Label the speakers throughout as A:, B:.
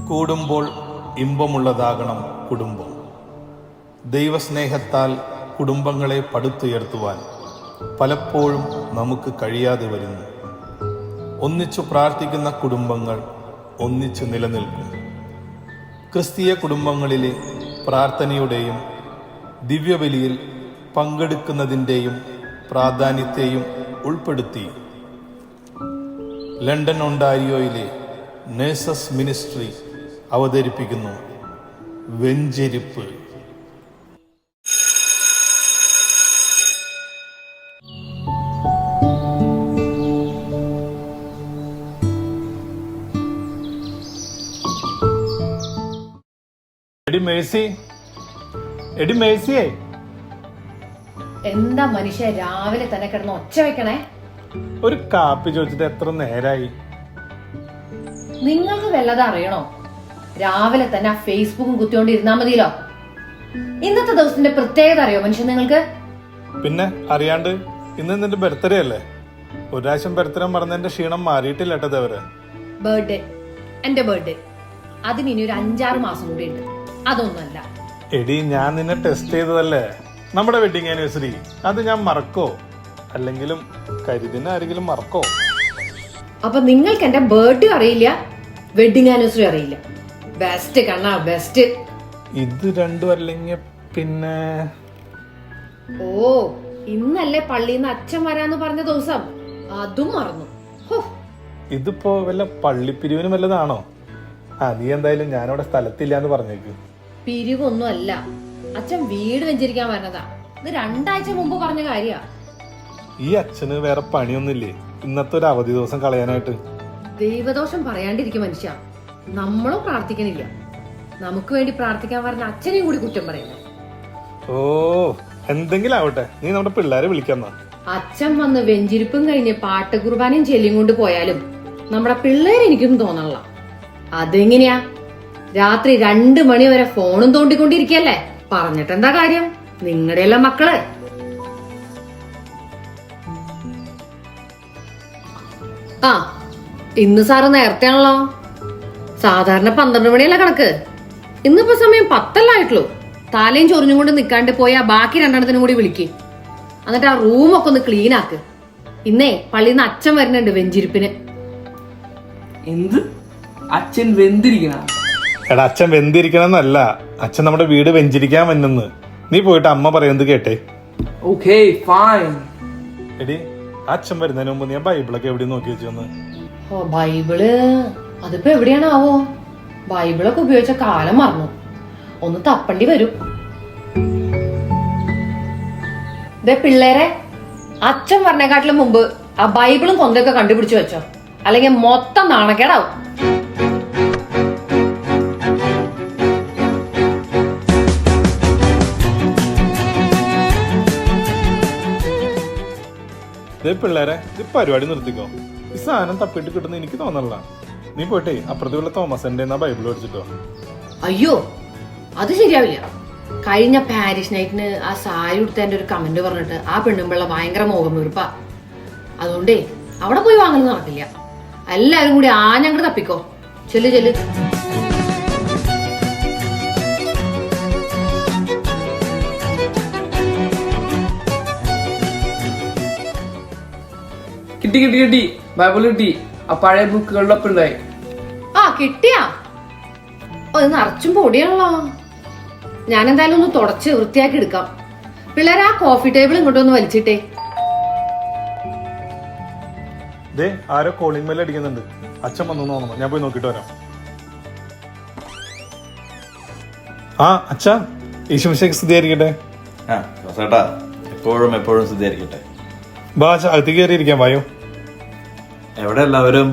A: കൂടുമ്പോൾ ഇമ്പമുള്ളതാകണം കുടുംബം. ദൈവസ്നേഹത്താൽ കുടുംബങ്ങളെ പടുത്തുയർത്തുവാൻ പലപ്പോഴും നമുക്ക് കഴിയാതെ വരുന്നു. ഒന്നിച്ചു പ്രാർത്ഥിക്കുന്ന കുടുംബങ്ങൾ ഒന്നിച്ചു നിലനിൽക്കും. ക്രിസ്തീയ കുടുംബങ്ങളിലെ പ്രാർത്ഥനയുടെയും ദിവ്യബലിയിൽ പങ്കെടുക്കുന്നതിൻ്റെയും പ്രാധാന്യത്തെയും ഉൾപ്പെടുത്തി ലണ്ടൻ ഒണ്ടാരിയോയിലെ നേഴ്സസ് മിനിസ്ട്രി അവതരിപ്പിക്കുന്നു വെഞ്ചരിപ്പ്.
B: എടി മേഴ്സിയേ,
C: എന്താ മനുഷ്യ രാവിലെ തന്നെ കിടന്ന് ഒച്ച വെക്കണേ?
B: ഒരു കാപ്പി ചോദിച്ചിട്ട് എത്ര നേരായി?
C: നിങ്ങൾക്ക് വല്ലതും അറിയണോ? രാവിലെ തന്നെ ആ ഫേസ്ബുക്കും കുത്തിക്കൊണ്ടിരുന്നാ മതിയല്ലോ. ഇന്നത്തെ ദിവസത്തിന്റെ പ്രത്യേകത അറിയോ മനുഷ്യൻ നിങ്ങൾക്ക്?
B: പിന്നെ അറിയാണ്ട്, ഇന്ന് നിന്റെ ബർത്ത്ഡേ അല്ലേ? ഒരു പ്രാവശ്യം ബർത്ത്ഡേ മറന്നതിന്റെ ക്ഷീണം മാറിയിട്ടില്ല കേട്ടത് അവര്.
C: ബർത്ത്ഡേ, എന്റെ ബർത്ത്ഡേ, അതിന് ഇനി ഒരു 5-6 മാസം കൂടി ഉണ്ട്. അതൊന്നുമല്ല
B: എടി, ഞാൻ നിന്നെ ടെസ്റ്റ് ചെയ്തതല്ലേ, നമ്മുടെ വെഡിങ് ആനിവേഴ്സറി. അത് ഞാൻ മറക്കോ? അല്ലെങ്കിലും കരുതിന് ആരെങ്കിലും മറക്കോ?
C: അപ്പൊ നിങ്ങൾക്ക് എന്റെ ബർത്ത്ഡേ അറിയില്ല, വെഡിങ് ആനിവേഴ്സറി അറിയില്ല. ബെസ്റ്റ് കണ്ണാ, ബെസ്റ്റ്.
B: ഇത് രണ്ടും അല്ലെങ്കിൽ പിന്നെ
C: ഓ, ഇന്നല്ലേ പള്ളിന്ന് അച്ഛൻ വരാന്ന് പറഞ്ഞ ദിവസം, അതും മറന്നു.
B: ഇതിപ്പോ വല്ല പള്ളിപ്പിരിവിനും വല്ലതാണോ? നീ എന്തായാലും ഞാനവിടെ സ്ഥലത്തില്ല എന്ന് പറഞ്ഞേക്ക്.
C: പിരിവൊന്നും അല്ല, അച്ഛൻ വീട് വെഞ്ചരിക്കാൻ വരണതാ. ഇത് 2 ആഴ്ച മുമ്പ് പറഞ്ഞ കാര്യാ.
B: ഈ അച്ഛന് വേറെ പണിയൊന്നുമില്ലേ ഇന്നത്തെ ഒരു അവധി ദിവസം കളയാനായിട്ട്?
C: ദൈവദോഷം പറയാണ്ടിരിക്കും മനുഷ്യ. നമ്മളും പ്രാർത്ഥിക്കണില്ല, നമുക്ക് വേണ്ടി പ്രാർത്ഥിക്കാൻ പറഞ്ഞ അച്ഛനെയും കൂടി കുറ്റം പറയുന്നു.
B: ഓ, എന്തെങ്കിലും ആവട്ടെ, നീ നമ്മുടെ പിള്ളേരെ വിളിക്കാന്നാ.
C: അച്ഛൻ വന്ന് വെഞ്ചിരിപ്പും കഴിഞ്ഞ് പാട്ട് കുർബാനയും ചെല്ലിയും കൊണ്ട് പോയാലും നമ്മുടെ പിള്ളേരെ എനിക്കൊന്നും തോന്നണില്ല. അതെങ്ങനെയാ? രാത്രി 2 മണി വരെ ഫോണും തോണ്ടിക്കൊണ്ടിരിക്കല്ലേ? പറഞ്ഞിട്ട് എന്താ കാര്യം? നിങ്ങളുടെ എല്ലാം മക്കള്. ആ, ഇന്ന് സാറ് നേരത്തെ ആണല്ലോ. സാധാരണ 12 മണിയല്ല കണക്ക്. ഇന്നിപ്പോ സമയം 10 ആയിട്ടുള്ളൂ. തലയും ചൊറിഞ്ഞും കൊണ്ട് നിക്കാണ്ട് പോയാ ബാക്കി 2 കൂടി വിളിക്ക്. എന്നിട്ട് ആ റൂമൊക്കെ ഒന്ന് ക്ലീൻ ആക്ക്. ഇന്നേ പള്ളിന്ന് അച്ഛൻ വരുന്നുണ്ട് വെഞ്ചിരിപ്പിന്.
D: എന്ത്? അച്ഛൻ വെന്തിരിക്കണ?
B: എടാ, അച്ഛൻ വെന്തിരിക്കണമെന്നല്ല, അച്ഛൻ നമ്മുടെ വീട് വെഞ്ചിരിക്കാൻ വന്നെന്ന്. നീ പോയിട്ട് അമ്മ പറയുന്നത് കേട്ടെ.
D: Okay, fine.
B: എടി, അച്ഛൻ വരുന്നതിന് മുമ്പ് നീ ബൈബിളൊക്കെ എവിടെ നോക്കി വെച്ചെന്ന്?
C: ഓ, ബൈബിള് അതിപ്പോ എവിടെയാണാവോ? ബൈബിളൊക്കെ ഉപയോഗിച്ച കാലം മറന്നു. ഒന്ന് തപ്പണ്ടി വരും. ദേ പിള്ളേരെ, അച്ഛൻ പറഞ്ഞേക്കാട്ടിലും മുമ്പ് ആ ബൈബിളും കൊന്തൊക്കെ കണ്ടുപിടിച്ചു വെച്ചോ, അല്ലെങ്കിൽ മൊത്തം നാണക്കേടാവും.
B: പിള്ളേരെ, ഈ പരിപാടി നിർത്തിക്കോ. ഈ സാധനം തപ്പിട്ട് കിട്ടുന്ന എനിക്ക് തോന്നല്ല. നീ പോയിട്ടേ അപ്പുറത്തുള്ള തോമസിന്റെ ബൈബിൾ മേടിച്ചിട്ടോ.
C: അയ്യോ, അത് ശരിയാവില്ല. കഴിഞ്ഞ പാരീഷ് നൈറ്റിന് ആ സാരി ഉടുത്തതിന്റെ ഒരു കമന്റ് പറഞ്ഞിട്ട് ആ പെണ്ണുമ്പിള്ള ഭയങ്കര മോഹം വീർപ്പാ. അതുകൊണ്ടേ അവിടെ പോയി വാങ്ങൽ നടക്കില്ല. എല്ലാരും കൂടി ആഞ്ഞങ്ങട് തപ്പിക്കോ. ചെല്ലു ചെല്ലു.
D: കിട്ടി കിട്ടി കിട്ടി, ബൈബിൾ കിട്ടി. ആ പഴയ ബുക്കുകളുടെ ഒപ്പം ഉണ്ടായി.
C: ആ, കിട്ടിയാ? ഓ, ഇത് നിറച്ചും പൊടിയാണല്ലോ. ഞാൻ എന്തായാലും ഒന്ന് തുടച്ച് വൃത്തിയാക്കി എടുക്കാം. പിള്ളേരെ, ആ കോഫി ടേബിൾ ഇങ്ങോട്ടൊന്ന് വലിച്ചിട്ടേ.
B: ദേ, ആരോ കോളിംഗ് ബെൽ അടിക്കുന്നുണ്ട്. അച്ഛൻ വന്നു തോന്നുന്നു. ഞാൻ പോയി നോക്കിട്ട് വരാം. ആ അച്ഛാ, ഈശോമിശിഹായ്ക്ക് സ്തുതിയായിരിക്കട്ടെ.
E: എപ്പോഴും എപ്പോഴും സ്തുതിയായിരിക്കട്ടെ.
B: ബാ, അകത്ത് കയറിയിരിക്കാം. വായോ.
E: എവിടെ എല്ലാവരും?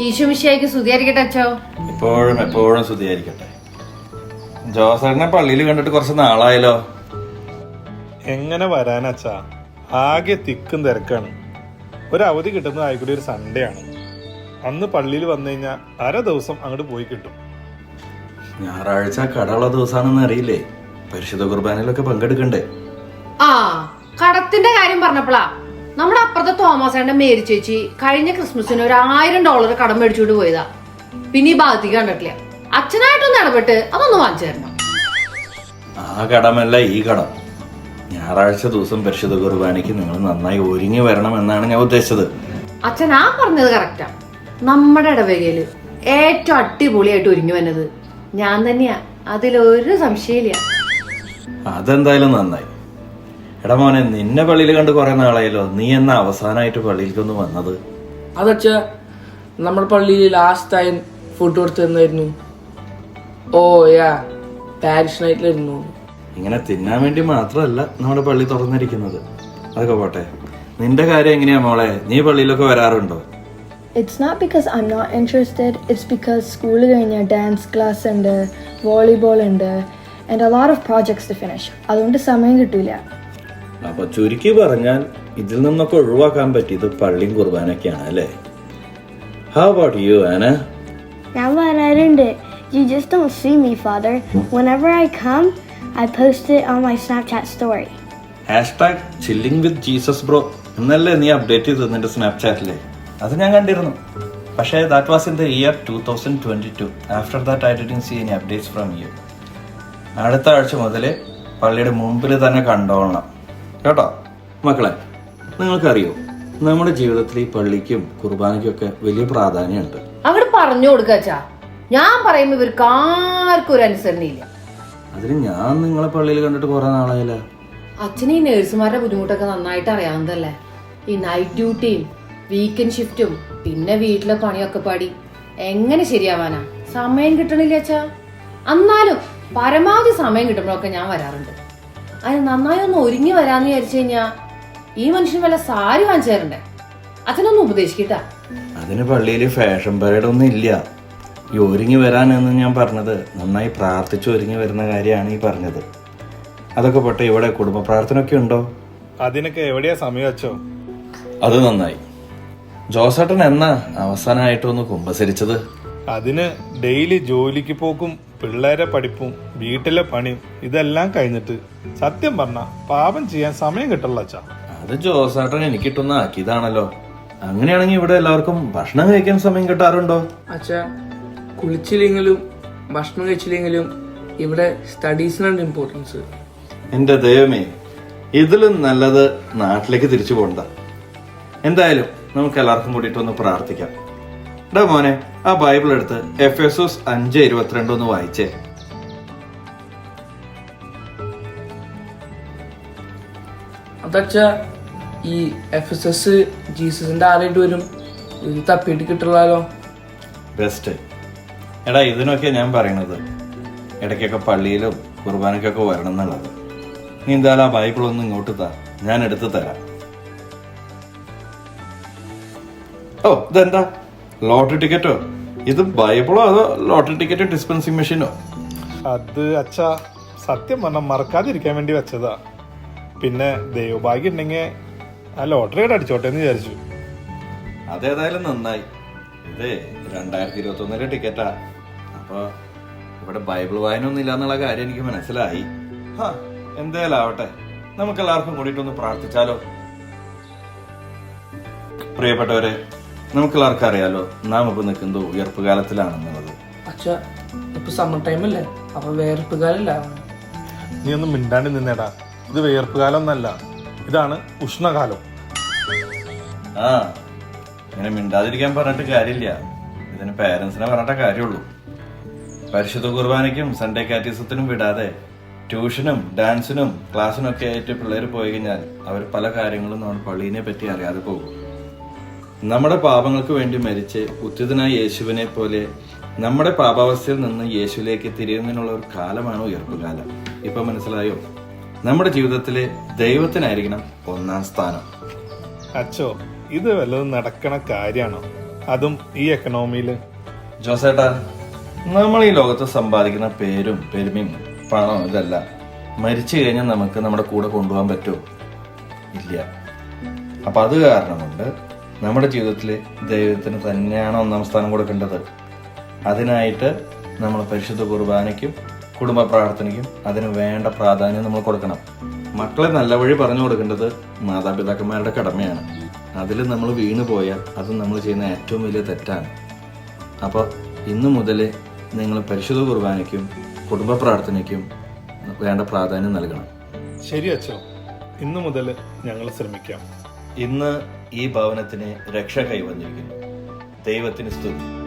C: ഈശോമിശിഹായ്ക്ക് സ്തുതിയായിരിക്കട്ടെ അച്ഛോ.
E: എപ്പോഴും എപ്പോഴും സ്തുതിയായിരിക്കട്ടെ. ജോസേട്ടനെ പള്ളിയിൽ കണ്ടിട്ട് കുറച്ച് നാളായല്ലോ.
B: എങ്ങനെ വരാനച്ഛാ, ആകെ തിക്കും തിരക്കാണ്. ഒരു അവധി കിട്ടുന്നത് ആയിക്കൂടി ഒരു സൺഡേ ആണ്. അന്ന് പള്ളിയിൽ വന്നു കഴിഞ്ഞാൽ 1/2 ദിവസം അങ്ങോട്ട് പോയി കിട്ടും.
E: ഞായറാഴ്ച കടയുള്ള ദിവസമാണെന്ന് അറിയില്ലേ? പരിശുദ്ധ കുർബാനയിലൊക്കെ പങ്കെടുക്കണ്ടേ?
C: ആ, കടത്തിന്റെ കാര്യം പറഞ്ഞപ്പോഴാ നമ്മുടെ അപ്പുറത്തെ തോമസേന്റെ മേരി ചേച്ചി കഴിഞ്ഞ ക്രിസ്മസിന് ഒരു $1000 കടം മേടിച്ചുകൊണ്ട് പോയതാ. പിന്നെ ഈ ഭാഗത്തേക്ക് കണ്ടിട്ടില്ല. അച്ഛനായിട്ടൊന്ന് ഇടപെട്ട് അതൊന്ന് വാങ്ങിച്ചു തരണം.
E: ആ കടമല്ല ഈ കടം. ഞായറാഴ്ച ദിവസം പരിശുദ്ധ കുർബാനയ്ക്ക് നിങ്ങൾ നന്നായി ഒരുങ്ങി വരണം എന്നാണ് ഞാൻ ഉദ്ദേശിച്ചത്.
C: അച്ഛൻ ആ പറഞ്ഞത് കറക്റ്റാ. നമ്മുടെ ഇടവകയില് ഏറ്റവും അടിപൊളിയായിട്ട് ഒരുങ്ങി വന്നത് ഞാൻ തന്നെയാ, അതിലൊരു സംശയമില്ല.
E: അതെന്തായാലും നന്നായി. എടാ മോനെ, നിന്നെ പള്ളിയിൽ കണ്ട് കുറെ നാളായല്ലോ. നീ എന്നാ അവസാനമായിട്ട് പള്ളിയിലേക്കൊന്ന് വന്നത്?
D: അതച്ച നമ്മുടെ പള്ളിയിൽ ലാസ്റ്റ് ടൈം ഫുഡ് കൊടുത്തിരുന്നായിരുന്നു. ഓ യാ, പാരിഷ് നൈറ്റിലായിരുന്നു.
E: ഇങ്ങനെ തിന്നാൻ വേണ്ടി മാത്രമല്ല നമ്മുടെ പള്ളി തുറന്നിരിക്കുന്നത്. അതൊക്കെ പോട്ടെ, നിന്റെ കാര്യം എങ്ങനെയാ മോളെ? നീ പള്ളിയിലൊക്കെ വരാറുണ്ടോ?
F: It's not because I'm not interested, it's because school കഴിഞ്ഞ dance class ഉണ്ട്, volleyball ഉണ്ട്, and a lot of projects to finish. അതുകൊണ്ട് സമയം കിട്ടൂല.
E: അപ്പൊ ചുരുക്കി പറഞ്ഞാൽ ഇതിൽ നിന്നൊക്കെ ഒഴിവാക്കാൻ പറ്റിയത് പള്ളിയും കുർബാനൊക്കെയാണ് അല്ലേ? How about you, Anna?
F: ഞാൻ വരാറുണ്ട്. You just don't see me, Father. Whenever I come, I post it on my Snapchat story.
E: #chilling with Jesus bro എന്നല്ലേ നീ അപ്ഡേറ്റ് ചെയ്തത് നിന്റെ സ്നാപ്ചാറ്റിലെ? അത് ഞാൻ കണ്ടിരുന്നു. പക്ഷേ that was in the year 2022. After that I didn't see any updates from you. അടുത്ത ആഴ്ച മുതൽ പള്ളിയുടെ മുമ്പിൽ തന്നെ കണ്ടോളണം കേട്ടോ. മക്കളെ, നിങ്ങൾക്കറിയോ നമ്മുടെ ജീവിതത്തിൽ ഈ പള്ളിക്കും കുർബാനയ്ക്കും ഒക്കെ വലിയ പ്രാധാന്യമുണ്ട്.
C: അവിടെ പറഞ്ഞു കൊടുക്കാച്ചാ. ഞാൻ പറയുമ്പോ ഇവർക്ക് ആർക്കും ഒരു അനുസരണയില്ല.
E: അതിന് ഞാൻ നിങ്ങളെ പള്ളിയിൽ കണ്ടിട്ട് കുറെ നാളായില്ല.
C: അച്ഛന് ഈ നഴ്സുമാരുടെ ബുദ്ധിമുട്ടൊക്കെ നന്നായിട്ട് അറിയാവുന്നതല്ലേ. ഈ നൈറ്റ് ഡ്യൂട്ടിയും വീക്കെൻഡ് ഷിഫ്റ്റും പിന്നെ വീട്ടിലെ പണിയൊക്കെ പാടി എങ്ങനെ ശരിയാവാനാ? സമയം കിട്ടണില്ല അച്ഛാ. എന്നാലും പരമാവധി സമയം കിട്ടുമ്പോഴൊക്കെ ഞാൻ വരാറുണ്ട്. അതിന് നന്നായി ഒന്ന് ഒരുങ്ങി വരാന്ന് വിചാരിച്ചു കഴിഞ്ഞാ ഈ മനുഷ്യന് വല്ല സാരി വാങ്ങിച്ചു തരണ്ടേ? അച്ഛനൊന്ന് ഉപദേശിക്കട്ടാ.
E: അതിന് പള്ളിയിൽ ഫാഷൻ പരേഡ് ഒന്നും ഇല്ല. ഈ ഒരുങ്ങി വരാനെന്ന് ഞാൻ പറഞ്ഞത് നന്നായി പ്രാർത്ഥിച്ച് ഒരുങ്ങി വരുന്ന കാര്യമാണ് ഈ പറഞ്ഞത്. അതൊക്കെ പോട്ടെ, ഇവിടെ കുടുംബ പ്രാർത്ഥന ഒക്കെ ഉണ്ടോ?
B: അതിനൊക്കെ എവിടെയാ സമയം വെച്ചോ?
E: അത് നന്നായി. ജോസേട്ടൻ എന്നാ അവസാനമായിട്ടൊന്ന് കുമ്പസരിച്ചത്?
B: അതിന് ഡെയിലി ജോലിക്ക് പോക്കും പിള്ളേരെ പഠിപ്പും വീട്ടിലെ പണിയും ഇതെല്ലാം കഴിഞ്ഞിട്ട് സത്യം പറഞ്ഞ പാപം ചെയ്യാൻ സമയം കിട്ടല്ല അച്ഛാ.
E: അത് ജോസേട്ടൻ എനിക്കിട്ടൊന്ന് ആക്കിയതാണല്ലോ. അങ്ങനെയാണെങ്കിൽ ഇവിടെ എല്ലാവർക്കും ഭക്ഷണം കഴിക്കാൻ സമയം കിട്ടാറുണ്ടോ?
D: അച്ഛ, കുളിച്ചില്ലെങ്കിലും ഭക്ഷണം കഴിച്ചില്ലെങ്കിലും ഇവിടെ സ്റ്റഡീസിനാണ് ഇമ്പോർട്ടൻസ്.
E: എന്റെ ദൈവമേ, ഇതിലും നല്ലത് നാട്ടിലേക്ക് തിരിച്ചു പോകണ്ട. എന്തായാലും നമുക്ക് എല്ലാവർക്കും കൂടിയിട്ട് ഒന്ന് പ്രാർത്ഥിക്കാം. എടാ മോനെ, ആ ബൈബിൾ എടുത്ത് എഫെസോസ് 5:22 ഒന്ന് വായിച്ചേ.
D: അതച്ച ഈ എഫെസസ് ജീസസിന്റെ ആരായിട്ട് വരും? ഇത് തപ്പിയിട്ട് കിട്ടുള്ളാലോ.
E: ബെസ്റ്റ്. എടാ, ഇതിനൊക്കെ ഞാൻ പറയണത് ഇടയ്ക്കൊക്കെ പള്ളിയിലും കുർബാനക്കൊക്കെ വരണം എന്നുള്ളത്. നീ എന്തായാലും ആ ബൈബിൾ ഒന്ന് ഇങ്ങോട്ട് താ, ഞാൻ എടുത്തു തരാം. ഓ, ഇതെന്താ ലോട്ടറി ടിക്കറ്റോ? ഇത് ബൈബിളോ അതോ ലോട്ടറി ടിക്കറ്റ് ഡിസ്പെൻസിങ് മെഷീനോ?
B: അത് അച്ഛാ സത്യം പറഞ്ഞാൽ മറക്കാതിരിക്കാൻ വേണ്ടി വെച്ചതാ. പിന്നെ ദൈവഭാഗ്യം ഉണ്ടെങ്കിൽ ആ ലോട്ടറി കാർഡ് അടിച്ചോട്ടെ എന്ന് വിചാരിച്ചു.
E: അതേതായാലും നന്നായി. ഇതേ 2021 ടിക്കറ്റാ. അപ്പൊ ഇവിടെ ബൈബിൾ വായന ഒന്നും ഇല്ലാന്നുള്ള കാര്യം എനിക്ക് മനസ്സിലായി. എന്തായാലും ആവട്ടെ, നമുക്ക് എല്ലാവർക്കും കൂടിയിട്ടൊന്ന് പ്രാർത്ഥിച്ചാലോ? പ്രിയപ്പെട്ടവരെ, നമുക്കെല്ലാവർക്കും അറിയാലോ നാം ഇപ്പൊ നിൽക്കുന്നത് ഉയർപ്പ് കാലത്തിലാണെന്നുള്ളത്.
D: അച്ഛ, ഇപ്പൊ സമ്മർ ടൈം അല്ലേ, അപ്പൊ വേർപ്പ് കാലല്ല.
B: നീ ഒന്നും മിണ്ടാണ്ട് നിന്നേടാ. ഇത് വിയർപ്പ് കാലം ഒന്നല്ല, ഇതാണ് ഉഷ്ണകാലം.
E: ആ, ഇങ്ങനെ മിണ്ടാതിരിക്കാൻ പറഞ്ഞിട്ട് കാര്യമില്ല. ഇതിന് പേരൻസിനെ പറഞ്ഞിട്ടേ കാര്യമുള്ളൂ. പരിശുദ്ധ കുർബാനയ്ക്കും സൺഡേ കാറ്റീസത്തിനും വിടാതെ ട്യൂഷനും ഡാൻസിനും ക്ലാസ്സിനും ഒക്കെ ആയിട്ട് പിള്ളേർ പോയി കഴിഞ്ഞാൽ അവർ പല കാര്യങ്ങളും നമ്മുടെ പള്ളീനെ പറ്റി അറിയാതെ പോകും. നമ്മുടെ പാപങ്ങൾക്ക് വേണ്ടി മരിച്ച് ഉത്തിതനായ യേശുവിനെ പോലെ നമ്മുടെ പാപാവസ്ഥയിൽ നിന്ന് യേശുവിലേക്ക് തിരിയുന്നതിനുള്ള ഒരു കാലമാണ് ഉയർപ്പുകാലം. ഇപ്പൊ മനസ്സിലായോ? നമ്മുടെ ജീവിതത്തിലെ ദൈവത്തിനായിരിക്കണം ഒന്നാം സ്ഥാനം.
B: അച്ഛോ, ഇത് വല്ലതും നടക്കണ കാര്യമാണോ? അതും ഈ എക്കണോമിയില്.
E: ജോസേട്ടാ, നമ്മൾ ഈ ലോകത്ത് സമ്പാദിക്കുന്ന പേരും പെരുമയും പണവും ഇതല്ല മരിച്ചു കഴിഞ്ഞാൽ നമുക്ക് നമ്മുടെ കൂടെ കൊണ്ടുപോകാൻ പറ്റുമോ? ഇല്ല. അപ്പൊ അത് കാരണം കൊണ്ട് നമ്മുടെ ജീവിതത്തിൽ ദൈവത്തിന് തന്നെയാണ് ഒന്നാം സ്ഥാനം കൊടുക്കേണ്ടത്. അതിനായിട്ട് നമ്മൾ പരിശുദ്ധ കുർബാനയ്ക്കും കുടുംബ പ്രാർത്ഥനയ്ക്കും അതിന് വേണ്ട പ്രാധാന്യം നമ്മൾ കൊടുക്കണം. മക്കളെ നല്ല വഴി പറഞ്ഞു കൊടുക്കേണ്ടത് മാതാപിതാക്കന്മാരുടെ കടമയാണ്. അതിൽ നമ്മൾ വീണു പോയാൽ അത് നമ്മൾ ചെയ്യുന്ന ഏറ്റവും വലിയ തെറ്റാണ്. അപ്പോൾ ഇന്നു മുതൽ നിങ്ങൾ പരിശുദ്ധ കുർബാനയ്ക്കും കുടുംബ പ്രാർത്ഥനയ്ക്കും വേണ്ട പ്രാധാന്യം നൽകണം.
B: ശരി അച്ഛോ, ഇന്നു മുതൽ ഞങ്ങൾ ശ്രമിക്കാം.
E: ഇന്ന് ഈ ഭവനത്തിന് രക്ഷ കൈവന്നിരിക്കുന്നു. ദൈവത്തിന് സ്തുതി.